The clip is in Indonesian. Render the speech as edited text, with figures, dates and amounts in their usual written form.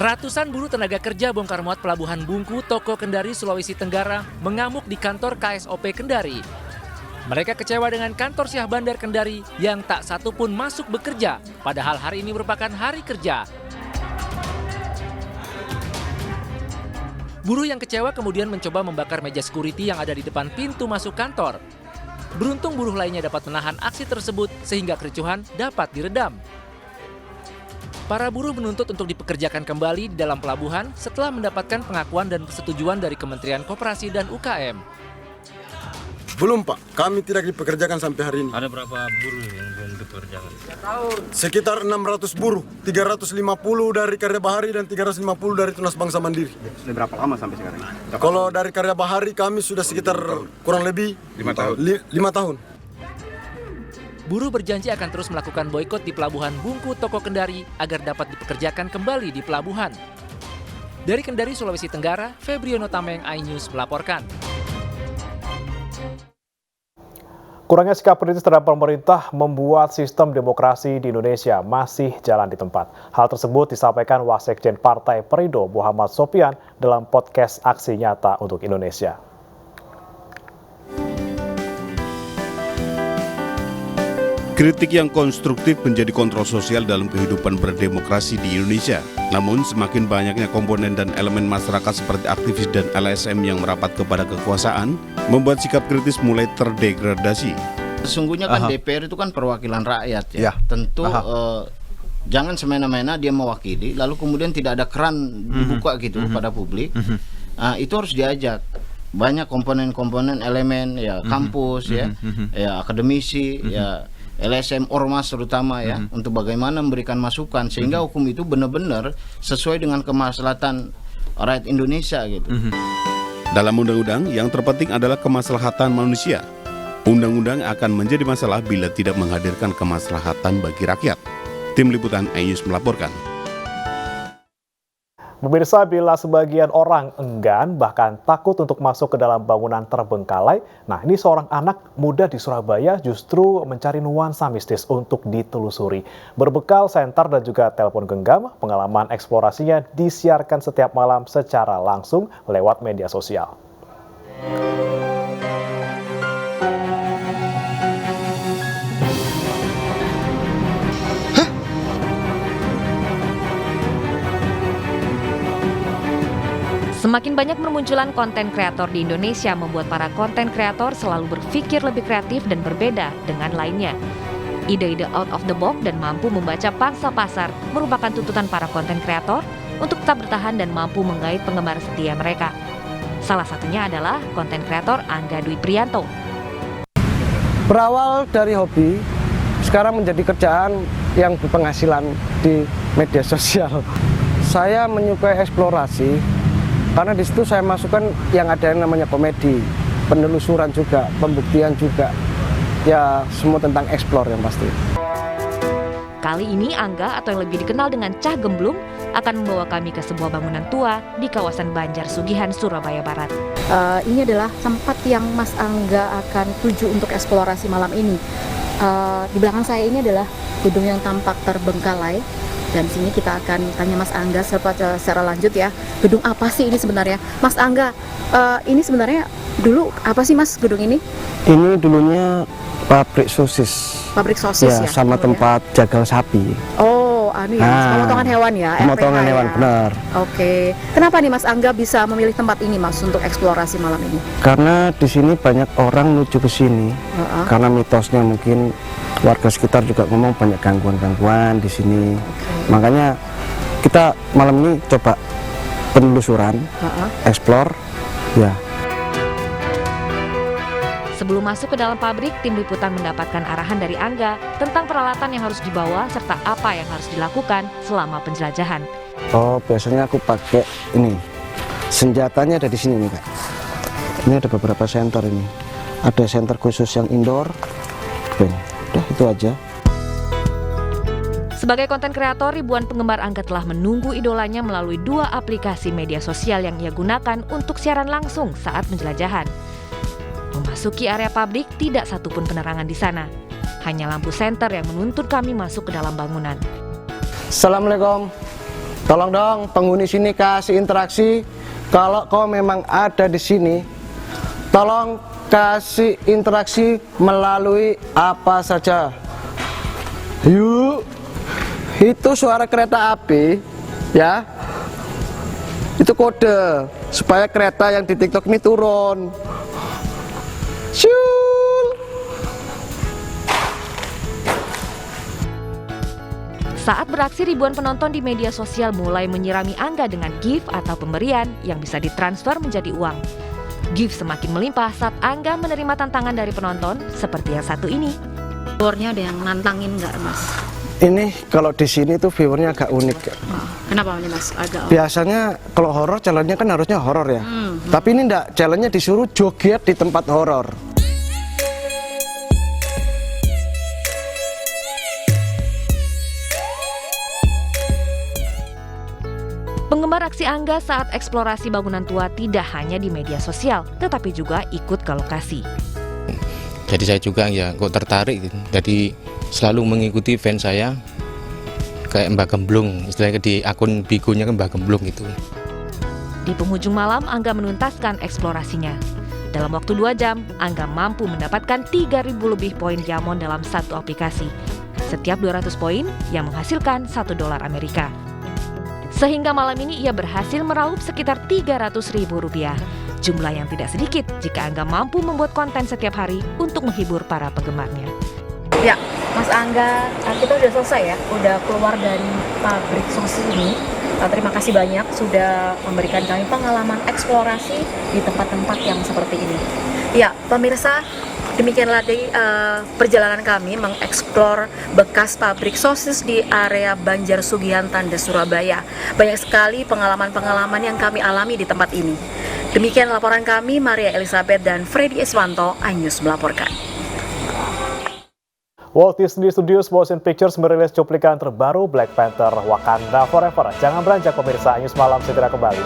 Ratusan buruh tenaga kerja bongkar muat Pelabuhan Bungku, Toko Kendari, Sulawesi Tenggara mengamuk di kantor KSOP Kendari. Mereka kecewa dengan kantor Syah Bandar Kendari yang tak satu pun masuk bekerja, padahal hari ini merupakan hari kerja. Buruh yang kecewa kemudian mencoba membakar meja security yang ada di depan pintu masuk kantor. Beruntung buruh lainnya dapat menahan aksi tersebut sehingga kericuhan dapat diredam. Para buruh menuntut untuk dipekerjakan kembali di dalam pelabuhan setelah mendapatkan pengakuan dan persetujuan dari Kementerian Koperasi dan UKM. Belum Pak, kami tidak dipekerjakan sampai hari ini. Ada berapa buruh yang belum dipekerjakan? Sekitar 600 buruh, 350 dari Karya Bahari dan 350 dari Tunas Bangsa Mandiri. Sudah berapa lama sampai sekarang? Kalau dari Karya Bahari kami sudah sekitar kurang lebih 5 tahun. 5 tahun. Buruh berjanji akan terus melakukan boikot di Pelabuhan Bungku, Toko Kendari agar dapat dipekerjakan kembali di pelabuhan. Dari Kendari, Sulawesi Tenggara, Febriono Tameng, iNews melaporkan. Kurangnya sikap kritis terhadap pemerintah membuat sistem demokrasi di Indonesia masih jalan di tempat. Hal tersebut disampaikan Wasekjen Partai Perindo Muhammad Sopyan dalam podcast Aksi Nyata untuk Indonesia. Kritik yang konstruktif menjadi kontrol sosial dalam kehidupan berdemokrasi di Indonesia. Namun semakin banyaknya komponen dan elemen masyarakat seperti aktivis dan LSM yang merapat kepada kekuasaan, membuat sikap kritis mulai terdegradasi. Sesungguhnya kan DPR itu kan perwakilan rakyat ya. Tentu jangan semena-mena dia mewakili, lalu kemudian tidak ada keran dibuka gitu pada publik. Itu harus diajak. Banyak komponen-komponen elemen ya, kampus ya akademisi ya, LSM Ormas terutama ya, untuk bagaimana memberikan masukan sehingga hukum itu benar-benar sesuai dengan kemaslahatan rakyat Indonesia gitu. Dalam undang-undang, yang terpenting adalah kemaslahatan manusia. Undang-undang akan menjadi masalah bila tidak menghadirkan kemaslahatan bagi rakyat. Tim Liputan iNews melaporkan. Pemirsa, bila sebagian orang enggan bahkan takut untuk masuk ke dalam bangunan terbengkalai, nah ini seorang anak muda di Surabaya justru mencari nuansa mistis untuk ditelusuri. Berbekal senter dan juga telepon genggam, pengalaman eksplorasinya disiarkan setiap malam secara langsung lewat media sosial. Semakin banyak bermunculan konten kreator di Indonesia membuat para konten kreator selalu berpikir lebih kreatif dan berbeda dengan lainnya. Ide-ide out of the box dan mampu membaca pangsa pasar merupakan tuntutan para konten kreator untuk tetap bertahan dan mampu menggait penggemar setia mereka. Salah satunya adalah konten kreator Angga Dwi Prianto. Berawal dari hobi, sekarang menjadi kerjaan yang berpenghasilan di media sosial. Saya menyukai eksplorasi, karena di situ saya masukkan yang ada yang namanya komedi, penelusuran juga, pembuktian juga, ya semua tentang eksplor yang pasti. Kali ini Angga atau yang lebih dikenal dengan Cah Gemblung akan membawa kami ke sebuah bangunan tua di kawasan Banjar Sugihan, Surabaya Barat. Ini adalah tempat yang Mas Angga akan tuju untuk eksplorasi malam ini. Di belakang saya ini adalah gedung yang tampak terbengkalai. Dan sini kita akan tanya Mas Angga secara lanjut ya. Gedung apa sih ini sebenarnya? Mas Angga, ini sebenarnya dulu apa sih Mas gedung ini? Ini dulunya pabrik sosis. Pabrik sosis ya? Sama tempat jagal sapi. Oh, pemotongan hewan ya? Pemotongan hewan, ya? Benar. Oke. Kenapa nih Mas Angga bisa memilih tempat ini Mas untuk eksplorasi malam ini? Karena di sini banyak orang menuju ke sini. Karena mitosnya mungkin warga sekitar juga ngomong banyak gangguan-gangguan di sini. Makanya kita malam ini coba penelusuran, eksplor, ya. Sebelum masuk ke dalam pabrik, tim liputan mendapatkan arahan dari Angga tentang peralatan yang harus dibawa serta apa yang harus dilakukan selama penjelajahan. Oh, biasanya aku pakai ini. Senjatanya ada di sini nih, Kak. Ini ada beberapa senter ini. Ada senter khusus yang indoor. Udah itu aja. Sebagai konten kreator, ribuan penggemar Angga telah menunggu idolanya melalui 2 aplikasi media sosial yang ia gunakan untuk siaran langsung saat penjelajahan. Memasuki area pabrik, tidak satupun penerangan di sana. Hanya lampu senter yang menuntun kami masuk ke dalam bangunan. Assalamualaikum. Tolong dong penghuni sini kasih interaksi. Kalau kau memang ada di sini, tolong kasih interaksi melalui apa saja. Yuk, itu suara kereta api, ya. Itu kode supaya kereta yang di TikTok ini turun. Syul. Saat beraksi, ribuan penonton di media sosial mulai menyirami Angga dengan gift atau pemberian yang bisa ditransfer menjadi uang. Gift semakin melimpah saat Angga menerima tantangan dari penonton seperti yang satu ini. Viewernya ada yang nantangin nggak, Mas? Ini kalau di sini tuh viewernya agak unik. Kenapa nih, Mas? Agak Biasanya kalau horor challenge-nya kan harusnya horor ya. Tapi ini enggak, challenge-nya disuruh joget di tempat horor. Penggemar aksi Angga saat eksplorasi bangunan tua tidak hanya di media sosial, tetapi juga ikut ke lokasi. Jadi saya juga ya kok tertarik gitu. Jadi selalu mengikuti fans saya kayak Mbak Gemblung, istilahnya di akun Bigonya kan Mbak Gemblung gitu. Di penghujung malam, Angga menuntaskan eksplorasinya. Dalam waktu 2 jam, Angga mampu mendapatkan 3.000 lebih poin Diamond dalam satu aplikasi. Setiap 200 poin yang menghasilkan $1 Amerika. Sehingga malam ini ia berhasil meraup sekitar Rp300.000. Jumlah yang tidak sedikit jika Angga mampu membuat konten setiap hari untuk menghibur para penggemarnya. Ya, Mas Angga, kita udah selesai ya, udah keluar dari pabrik sosis ini. Terima kasih banyak sudah memberikan kami pengalaman eksplorasi di tempat-tempat yang seperti ini. Ya, pemirsa, demikian tadi perjalanan kami mengeksplor bekas pabrik sosis di area Banjar Sugihan Tanda Surabaya. Banyak sekali pengalaman-pengalaman yang kami alami di tempat ini. Demikian laporan kami, Maria Elizabeth dan Freddy Iswanto, iNews melaporkan. Walt Disney Studios Motion Pictures merilis cuplikan terbaru Black Panther Wakanda Forever. Jangan beranjak pemirsa, iNews Malam segera kembali.